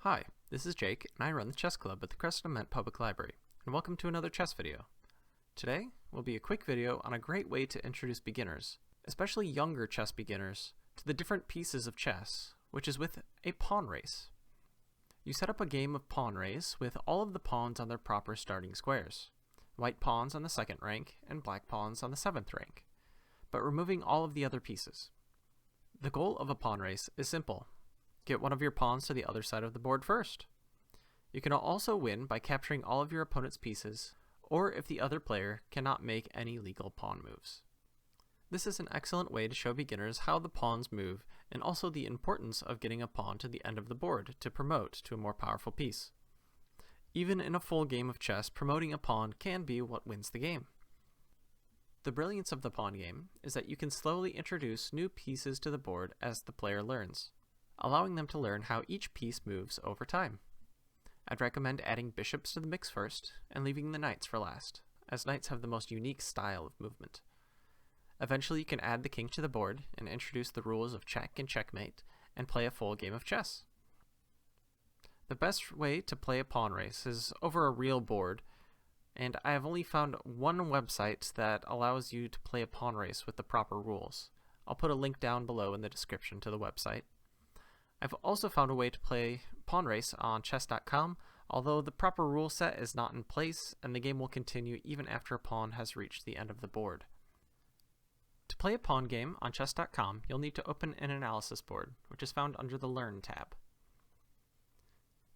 Hi, this is Jake, and I run the chess club at the Creston-Dement Public Library, and welcome to another chess video. Today will be a quick video on a great way to introduce beginners, especially younger chess beginners, to the different pieces of chess, which is with a pawn race. You set up a game of pawn race with all of the pawns on their proper starting squares, white pawns on the 2nd rank and black pawns on the 7th rank, but removing all of the other pieces. The goal of a pawn race is simple. Get one of your pawns to the other side of the board first. You can also win by capturing all of your opponent's pieces, or if the other player cannot make any legal pawn moves. This is an excellent way to show beginners how the pawns move and also the importance of getting a pawn to the end of the board to promote to a more powerful piece. Even in a full game of chess, promoting a pawn can be what wins the game. The brilliance of the pawn game is that you can slowly introduce new pieces to the board as the player learns, allowing them to learn how each piece moves over time. I'd recommend adding bishops to the mix first and leaving the knights for last, as knights have the most unique style of movement. Eventually you can add the king to the board and introduce the rules of check and checkmate and play a full game of chess. The best way to play a pawn race is over a real board, and I have only found one website that allows you to play a pawn race with the proper rules. I'll put a link down below in the description to the website. I've also found a way to play pawn race on chess.com, although the proper rule set is not in place and the game will continue even after a pawn has reached the end of the board. To play a pawn game on chess.com, you'll need to open an analysis board, which is found under the Learn tab.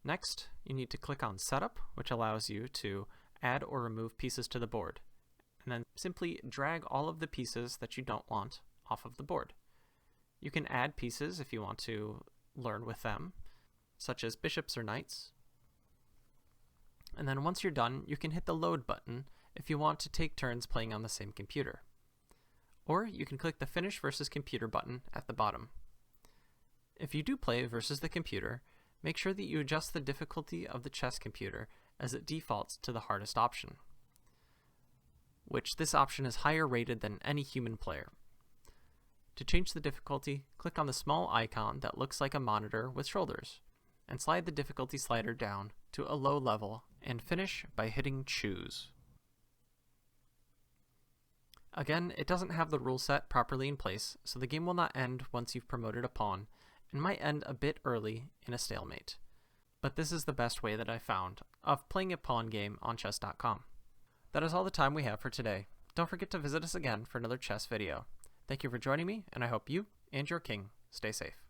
Next, you need to click on Setup, which allows you to add or remove pieces to the board, and then simply drag all of the pieces that you don't want off of the board. You can add pieces if you want to learn with them, such as bishops or knights. And then once you're done, you can hit the load button if you want to take turns playing on the same computer. Or you can click the Finish versus Computer button at the bottom. If you do play versus the computer, make sure that you adjust the difficulty of the chess computer as it defaults to the hardest option, which this option is higher rated than any human player. To change the difficulty, click on the small icon that looks like a monitor with shoulders, and slide the difficulty slider down to a low level and finish by hitting Choose. Again, it doesn't have the rule set properly in place, so the game will not end once you've promoted a pawn, and might end a bit early in a stalemate. But this is the best way that I found of playing a pawn game on chess.com. That is all the time we have for today. Don't forget to visit us again for another chess video. Thank you for joining me, and I hope you and your king stay safe.